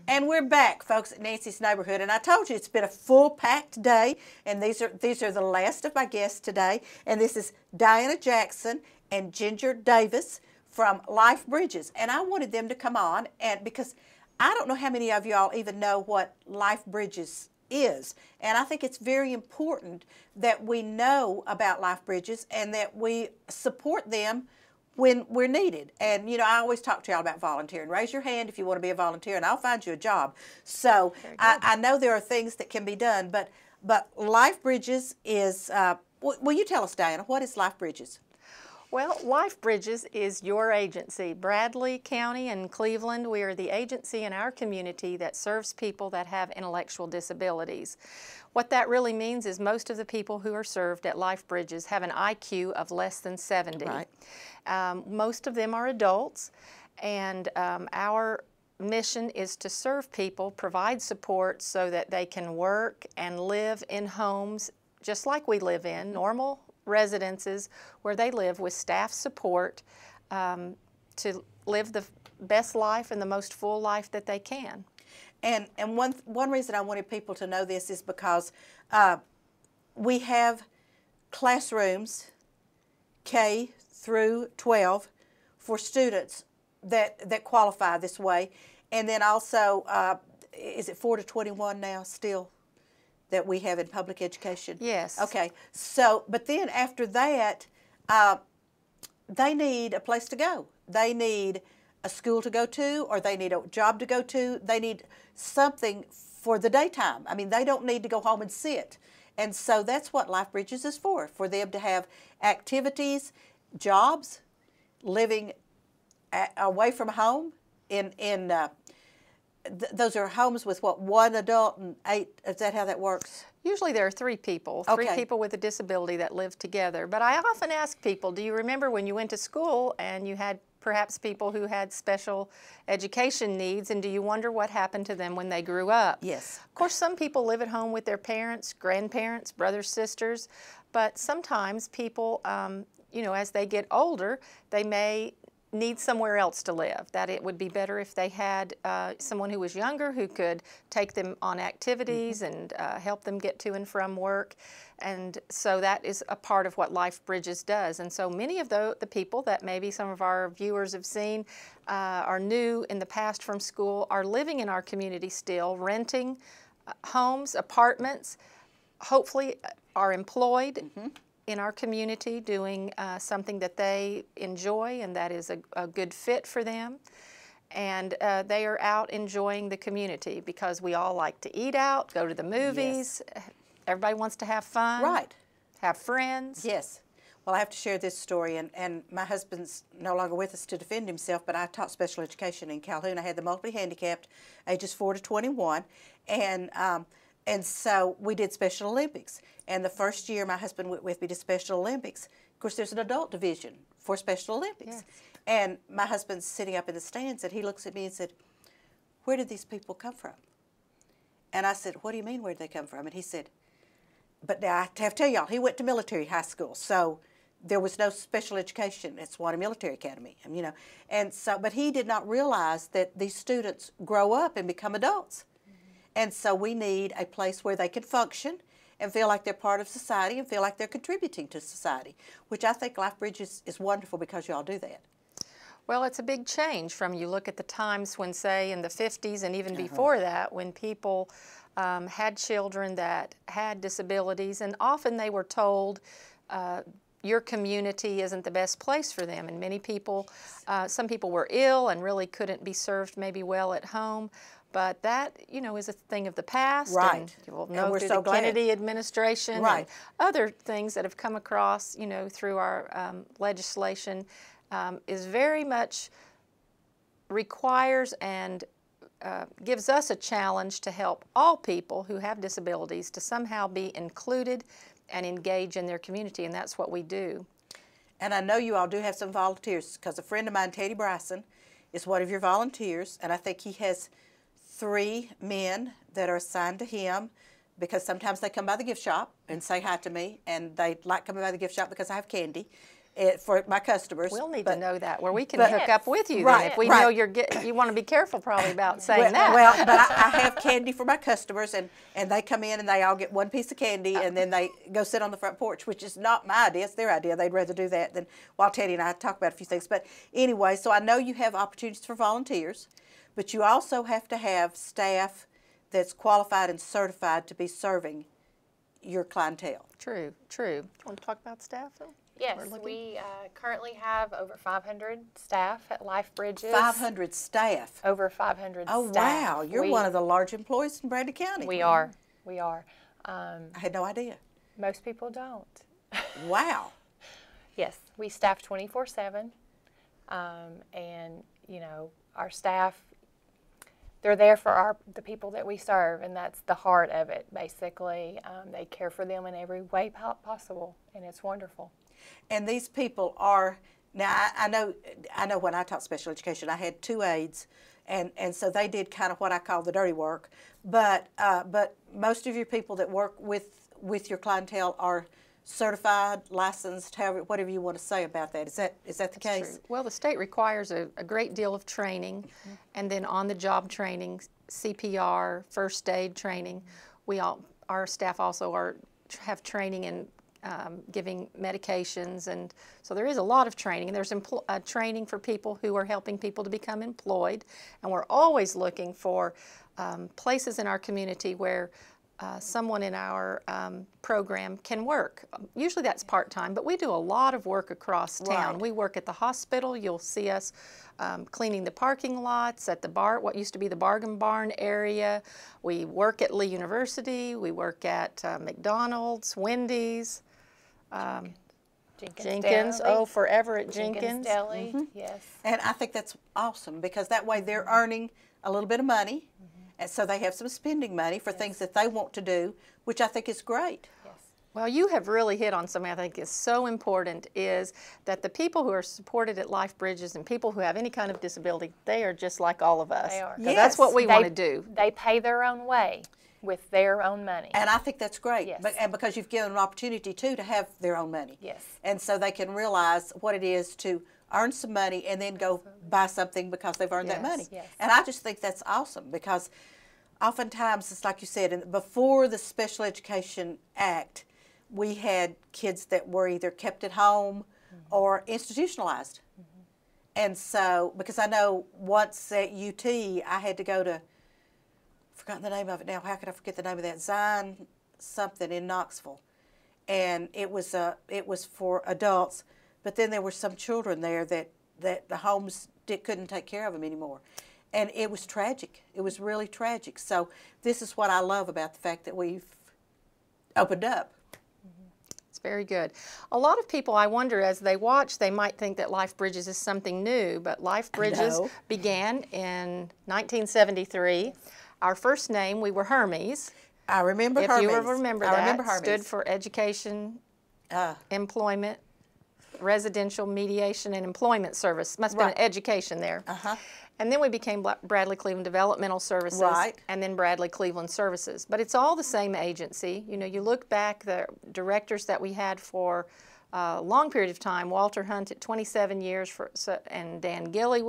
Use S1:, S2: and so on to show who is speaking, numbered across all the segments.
S1: And we're back, folks, at Nancy's Neighborhood. And I told you it's been a full-packed day, and these are the last of my guests today. And this is Diana Jackson and Ginger Davis from Life Bridges. And I wanted them to come on, and because I don't know how many of y'all even know what Life Bridges is. And I think it's very important that we know about Life Bridges and that we support them when we're needed. And, you know, I always talk to y'all about volunteering. Raise your hand if you want to be a volunteer, and I'll find you a job. So I know there are things that can be done, but Life Bridges is, will you tell us, Diana, what is Life Bridges?
S2: Well, Life Bridges is your agency. Bradley County and Cleveland, we are the agency in our community that serves people that have intellectual disabilities. What that really means is most of the people who are served at Life Bridges have an IQ of less than 70.
S1: Right.
S2: Most of them are adults, and our mission is to serve people, provide support so that they can work and live in homes just like we live in, normal residences where they live with staff support to live the best life and the most full life that they can.
S1: And one reason I wanted people to know this is because we have classrooms K through 12 for students that qualify this way, and then also is it 4 to 21 now still that we have in public education?
S2: Yes.
S1: Okay. So, but then after that, they need a place to go. They need a school to go to, or they need a job to go to. They need something for the daytime. I mean, they don't need to go home and sit. And so that's what Life Bridges is for them to have activities, jobs, living away from home those are homes with what, one adult and 8, is that how that works?
S2: Usually there are 3 people,
S1: Okay.
S2: 3 people with a disability that live together. But I often ask people, do you remember when you went to school and you had perhaps people who had special education needs, and do you wonder what happened to them when they grew up?
S1: Yes.
S2: Of course, some people live at home with their parents, grandparents, brothers, sisters, but sometimes people, you know, as they get older, they may need somewhere else to live, that it would be better if they had someone who was younger who could take them on activities and help them get to and from work. And so that is a part of what Life Bridges does. And so many of the people that maybe some of our viewers have seen are new in the past from school are living in our community still, renting homes, apartments, hopefully are employed in our community doing something that they enjoy and that is a good fit for them. And they are out enjoying the community because we all like to eat out, go to the movies. Yes. Everybody wants to have fun.
S1: Right.
S2: Have friends.
S1: Yes. Well, I have to share this story, and my husband's no longer with us to defend himself, but I taught special education in Calhoun. I had the multiply handicapped, ages 4 to 21, and so we did Special Olympics. And the first year my husband went with me to Special Olympics. Of course, there's an adult division for Special Olympics.
S2: Yes.
S1: And my husband's sitting up in the stands, and he looks at me and said, "Where did these people come from?" And I said, "What do you mean, where did they come from?" And he said, but now I have to tell y'all, he went to military high school, so there was no special education at Sewanee Military Academy, you know. And so, but he did not realize that these students grow up and become adults. And so we need a place where they can function and feel like they're part of society and feel like they're contributing to society, which I think Life Bridges is wonderful because y'all do that.
S2: Well, it's a big change from you look at the times when, say, in the 50s and even before that, when people had children that had disabilities, and often they were told, your community isn't the best place for them. And many people, some people were ill and really couldn't be served maybe well at home. But that, you know, is a thing of the past.
S1: Right.
S2: And you'll know
S1: we're
S2: through
S1: so
S2: the
S1: glad.
S2: Kennedy administration
S1: Right.
S2: and other things that have come across, you know, through our legislation, is very much requires and gives us a challenge to help all people who have disabilities to somehow be included and engage in their community, and that's what we do.
S1: And I know you all do have some volunteers, because a friend of mine, Teddy Bryson, is one of your volunteers, and I think he has 3 men that are assigned to him, because sometimes they come by the gift shop and say hi to me, and they like coming by the gift shop because I have candy. for my customers.
S2: We'll need
S1: but,
S2: to know that, where we can
S1: but-
S2: hook up with you.
S1: Right,
S2: Then. If we
S1: right.
S2: know you want to be careful probably about saying that.
S1: Well, but I have candy for my customers, and they come in and they all get one piece of candy, and then they go sit on the front porch, which is not my idea. It's their idea. They'd rather do that than while Teddy and I talk about a few things. But anyway, so I know you have opportunities for volunteers, but you also have to have staff that's qualified and certified to be serving your clientele.
S2: True, true. You want to talk about staff, Phil?
S3: Yes,
S2: We're looking-
S3: we currently have over 500 staff at Life Bridges.
S1: 500 staff.
S3: Over 500
S1: Oh,
S3: staff.
S1: wow. You're one of the large employees in Bradley County.
S3: We are. We are.
S1: I had no idea.
S3: Most people don't.
S1: Wow.
S3: Yes, we staff 24/7, and you know our staff. They're there for the people that we serve, and that's the heart of it. Basically, they care for them in every way possible, and it's wonderful.
S1: And these people are now. I know when I taught special education, I had 2 aides, and so they did kind of what I call the dirty work. But most of your people that work with your clientele are certified, licensed, whatever you want to say about that. Is that the case?
S2: True. Well, the state requires a great deal of training, and then on-the-job training, CPR, first aid training. Our staff also have training in giving medications, and so there is a lot of training. And there's training for people who are helping people to become employed, and we're always looking for places in our community where someone in our program can work. Usually that's part-time, but we do a lot of work across town.
S1: Right.
S2: We work at the hospital. You'll see us cleaning the parking lots at the what used to be the Bargain Barn area. We work at Lee University. We work at McDonald's, Wendy's, Jenkins.
S3: Deli.
S2: Oh, forever at Jenkins.
S3: Deli. Yes.
S1: And I think that's awesome because that way they're earning a little bit of money, and so they have some spending money for things that they want to do, which I think is great.
S3: Yes.
S2: Well, you have really hit on something I think is so important, is that the people who are supported at Life Bridges and people who have any kind of disability, they are just like all of us.
S3: They are.
S2: 'Cause that's what we want to do.
S3: They pay their own way with their own money.
S1: And I think that's great.
S3: Yes.
S1: And because you've given them an opportunity too to have their own money.
S3: Yes.
S1: And so they can realize what it is to earn some money and then go buy something because they've earned that
S2: Yes.
S1: money.
S3: Yes.
S1: And I just think that's awesome because oftentimes it's like you said, before the Special Education Act, we had kids that were either kept at home or institutionalized. And so, because I know once at UT, I had to go to, I've forgotten the name of it now. How could I forget the name of that? Zion something in Knoxville. And it was for adults, but then there were some children there that the homes couldn't take care of them anymore. And it was tragic. It was really tragic. So this is what I love about the fact that we've opened up.
S2: It's very good. A lot of people, I wonder, as they watch, they might think that Life Bridges is something new, but Life Bridges
S1: No.
S2: began in 1973. Our first name, we were Hermes.
S1: I remember
S2: If
S1: Hermes.
S2: you remember that,
S1: I remember Hermes.
S2: stood for Education,
S1: Uh,
S2: Employment, Residential Mediation and Employment Service. Must have
S1: Right.
S2: been education there.
S1: Uh-huh.
S2: And then we became Bradley Cleveland Developmental Services,
S1: Right.
S2: and then Bradley Cleveland Services. But it's all the same agency. You know, you look back, the directors that we had for a long period of time, Walter Hunt at 27 years, and Dan Gilly,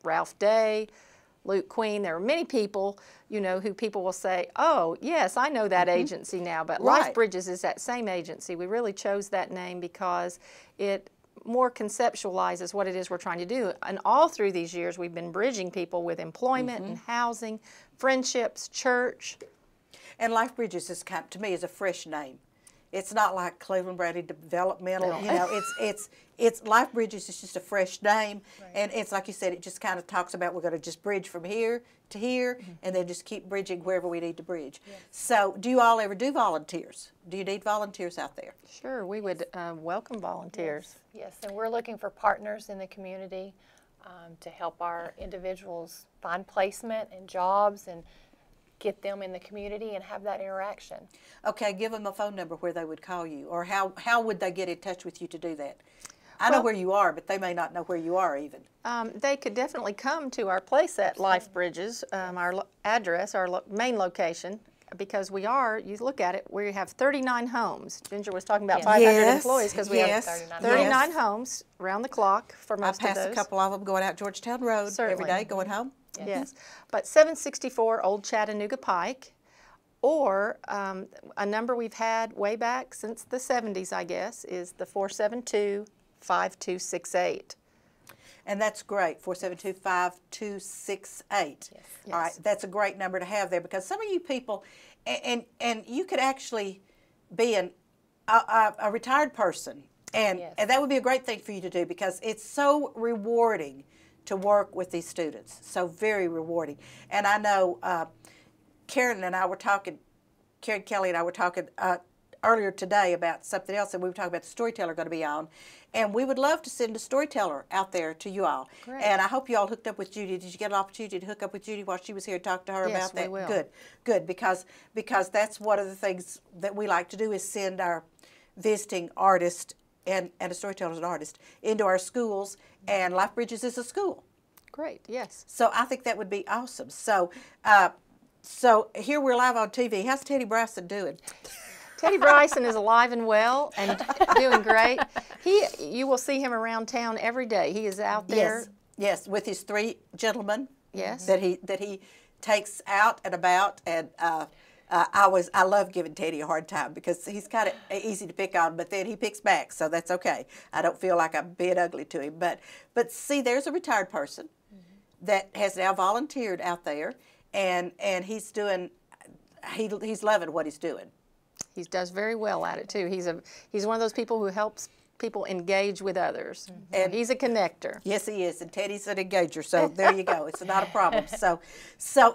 S2: Ralph Day, Luke Queen. There are many people, you know, who people will say, oh, yes, I know that agency now. But
S1: Right.
S2: Life Bridges is that same agency. We really chose that name because it more conceptualizes what it is we're trying to do. And all through these years, we've been bridging people with employment and housing, friendships, church.
S1: And Life Bridges is to me is a fresh name. It's not like Cleveland Bradley Developmental.
S2: No.
S1: You know, it's Life Bridges is just a fresh name, and it's like you said, it just kind of talks about we're going to just bridge from here to here, and then just keep bridging wherever we need to bridge. So, do you all ever do volunteers? Do you need volunteers out there?
S2: Sure, we would welcome volunteers.
S3: Yes, and we're looking for partners in the community to help our individuals find placement and jobs and get them in the community and have that interaction.
S1: Okay, give them a phone number where they would call you, or how would they get in touch with you to do that? I know where you are, but they may not know where you are even.
S2: They could definitely come to our place at Life Bridges, our address, our main location, because you look at it, we have 39 homes. Ginger was talking about
S3: Yes.
S2: 500
S1: Yes,
S2: employees because we
S1: yes,
S2: have
S3: 39
S2: 39
S1: yes.
S2: homes around the clock for
S1: I
S2: most of
S1: pass
S2: those.
S1: a couple of them going out Georgetown Road every
S2: Certainly.
S1: day, going home.
S2: Yes, but 764 Old Chattanooga Pike, or a number we've had way back since the 70s, I guess, is the 472-5268.
S1: And that's great, 472-5268.
S3: Yes.
S1: All right,
S2: Yes.
S1: that's a great number to have there because some of you people, and you could actually be a retired person, and,
S3: Yes.
S1: and that would be a great thing for you to do because it's so rewarding to work with these students, so very rewarding. And I know Karen Kelly and I were talking earlier today about something else, and we were talking about the storyteller going to be on, and we would love to send a storyteller out there to you all.
S2: Great.
S1: And I hope you all hooked up with Judy. Did you get an opportunity to hook up with Judy while she was here and talk to her
S2: Yes,
S1: about that?
S2: we will.
S1: Good, because that's one of the things that we like to do is send our visiting artist and a storyteller as an artist into our schools, and Life Bridges is a school.
S2: Great, yes.
S1: So I think that would be awesome. So, so here we're live on TV. How's Teddy Bryson doing?
S2: Teddy Bryson is alive and well and doing great. You will see him around town every day. He is out there.
S1: Yes, with his 3 gentlemen.
S2: Yes.
S1: That he takes out and about, and I love giving Teddy a hard time because he's kind of easy to pick on, but then he picks back, so that's okay. I don't feel like I'm being ugly to him, but see, there's a retired person that has now volunteered out there, and he's doing, he's loving what he's doing.
S2: He does very well at it too. He's one of those people who helps people engage with others. And he's a connector.
S1: Yes, he is, and Teddy's an engager, so there you go. It's not a problem. So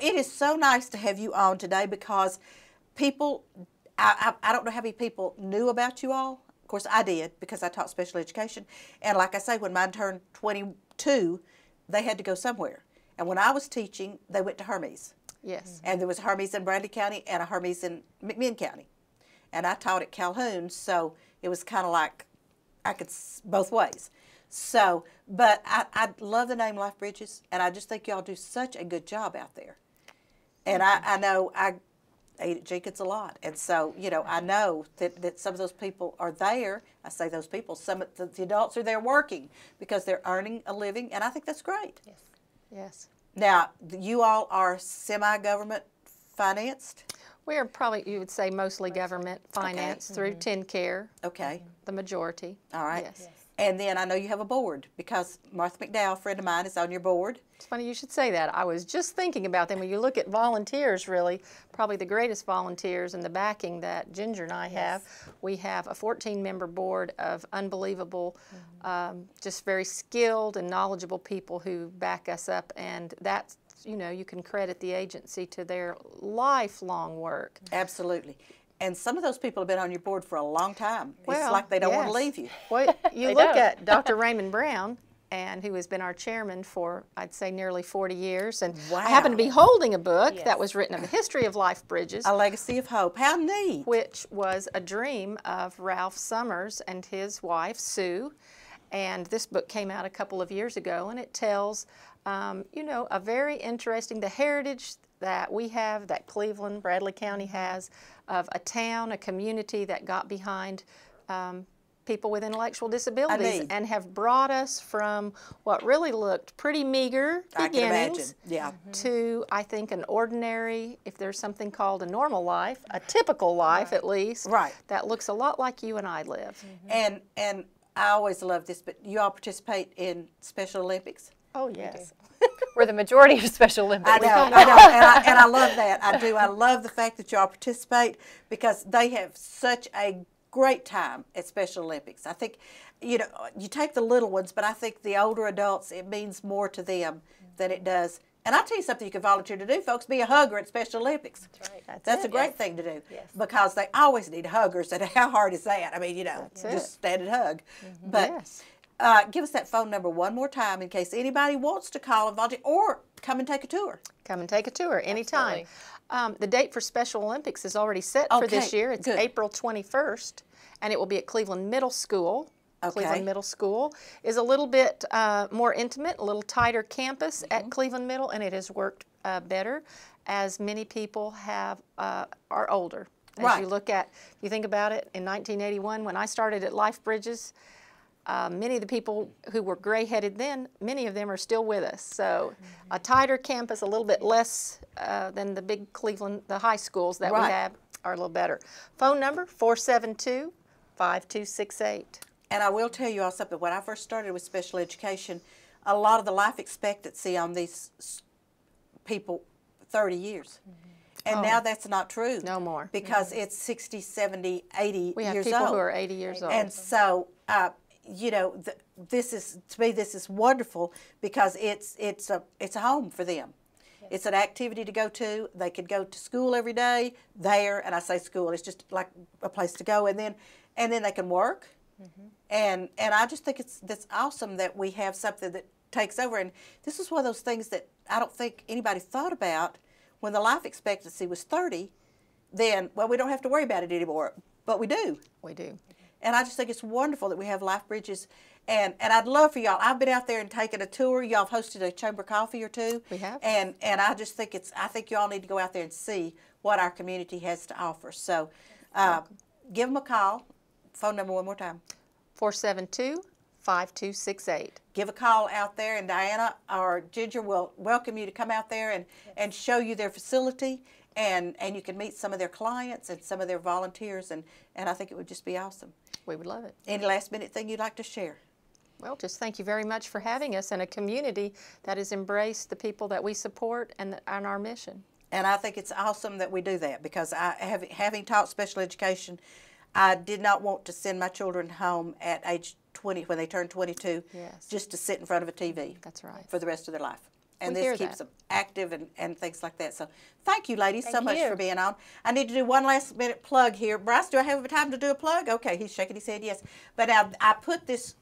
S1: it is so nice to have you on today because people, I don't know how many people knew about you all. Of course, I did because I taught special education. And like I say, when mine turned 22, they had to go somewhere. And when I was teaching, they went to Hermes.
S2: Yes.
S1: And there was a Hermes in Bradley County and a Hermes in McMinn County. And I taught at Calhoun, so it was kind of like I could both ways. So, but I love the name Life Bridges, and I just think y'all do such a good job out there. And I know I ate at Jenkins a lot, and so, you know, I know that some of those people are there. I say those people, some of the adults are there working because they're earning a living, and I think that's great.
S3: Yes.
S2: Yes.
S1: Now, you all are semi-government financed?
S2: We are probably, you would say, mostly government financed through TennCare,
S1: Okay.
S2: the majority.
S1: All right.
S2: Yes.
S3: Yes.
S1: And then I know you have a board because Martha McDowell, a friend of mine, is on your board.
S2: It's funny you should say that. I was just thinking about them. When you look at volunteers, really, probably the greatest volunteers and the backing that Ginger and I have. We have a 14-member board of unbelievable, just very skilled and knowledgeable people who back us up, and that's, you know, you can credit the agency to their lifelong work.
S1: Absolutely. And some of those people have been on your board for a long time. It's
S2: Well,
S1: like they don't want to
S2: yes.
S1: leave you.
S2: Well, you
S3: They
S2: look
S3: don't.
S2: at Dr. Raymond Brown, and who has been our chairman for, I'd say, nearly 40 years. And
S1: Wow.
S2: I happen to be holding a book
S3: Yes.
S2: that was written of the history of Life Bridges,
S1: A Legacy of Hope. How neat.
S2: which was a dream of Ralph Summers and his wife, Sue. And this book came out a couple of years ago, and it tells, you know, a very interesting, the heritage that we have, that Cleveland, Bradley County has, of a town, a community that got behind people with intellectual disabilities
S1: need.
S2: and have brought us from what really looked pretty meager
S1: I can imagine.
S2: beginnings
S1: Yeah.
S2: to, I think, an ordinary, if there's something called a normal life, a typical life at least,
S1: Right.
S2: that looks a lot like you and I live.
S1: And I always love this, but you all participate in Special Olympics?
S2: Oh, yes.
S3: We're the majority of Special Olympics.
S1: I know, and I love that. I do. I love the fact that y'all participate because they have such a great time at Special Olympics. I think, you know, you take the little ones, but I think the older adults, it means more to them than it does. And I'll tell you something you can volunteer to do, folks, be a hugger at Special Olympics.
S3: That's right.
S1: That's a
S2: it,
S1: great thing to do
S3: Yes.
S1: because they always need huggers, and how hard is that? I mean, you know,
S2: That's
S1: just
S2: it.
S1: stand and hug. But
S2: Yes.
S1: give us that phone number one more time in case anybody wants to call and volunteer or come and take a tour.
S2: Come and take a tour anytime.
S3: Absolutely.
S2: The date for Special Olympics is already set for this
S1: Okay,
S2: year. It's
S1: good.
S2: April 21st, and it will be at Cleveland Middle School.
S1: Okay.
S2: Cleveland Middle School is a little bit more intimate, a little tighter campus at Cleveland Middle, and it has worked better as many people are older. As
S1: Right.
S2: you look at, if you think about it, in 1981 when I started at Life Bridges, many of the people who were gray-headed then, many of them are still with us. So a tighter campus, a little bit less than the big Cleveland, the high schools that we
S1: Right.
S2: have are a little better. Phone number 472-5268.
S1: And I will tell you all something. When I first started with special education, a lot of the life expectancy on these people, 30 years. And now that's not true.
S2: No more.
S1: Because it's 60, 70, 80
S2: We have
S1: years
S2: people
S1: old.
S2: who are 80 years old.
S1: And so, you know, this is, to me, this is wonderful because it's a home for them. It's an activity to go to. They could go to school every day there, and I say school, it's just like a place to go, and then they can work. And I just think that's awesome that we have something that takes over. And this is one of those things that I don't think anybody thought about when the life expectancy was 30. Then, well, we don't have to worry about it anymore, but we do.
S2: We do.
S1: And I just think it's wonderful that we have Life Bridges. And I'd love for y'all. I've been out there and taken a tour. Y'all have hosted a chamber coffee or two.
S2: We have.
S1: And I just think I think y'all need to go out there and see what our community has to offer. So give them a call. Phone number one more time.
S2: 472-5268.
S1: Give a call out there, and Diana or Ginger will welcome you to come out there and show you their facility. And you can meet some of their clients and some of their volunteers. And I think it would just be awesome.
S2: We would love it.
S1: Any last minute thing you'd like to share?
S2: Well, just thank you very much for having us in a community that has embraced the people that we support and our mission.
S1: And I think it's awesome that we do that because having taught special education, I did not want to send my children home at age 20 when they turn 22
S2: Yes.
S1: just to sit in front of a TV.
S2: That's right.
S1: For the rest of their life. And
S2: We hear
S1: this keeps
S2: that.
S1: them active and things like that. So thank you, ladies, so
S3: Thank
S1: much
S3: you.
S1: for being on. I need to do one last minute plug here. Bryce, do I have time to do a plug? Okay, he's shaking his head yes. But now I put this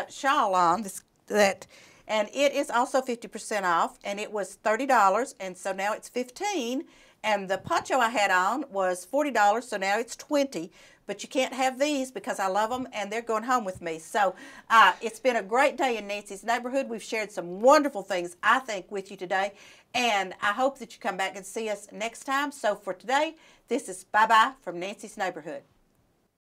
S1: shawl on, and it is also 50% off, and it was $30, and so now it's $15. And the poncho I had on was $40, so now it's $20. But you can't have these because I love them, and they're going home with me. So it's been a great day in Nancy's Neighborhood. We've shared some wonderful things, I think, with you today. And I hope that you come back and see us next time. So for today, this is bye-bye from Nancy's Neighborhood.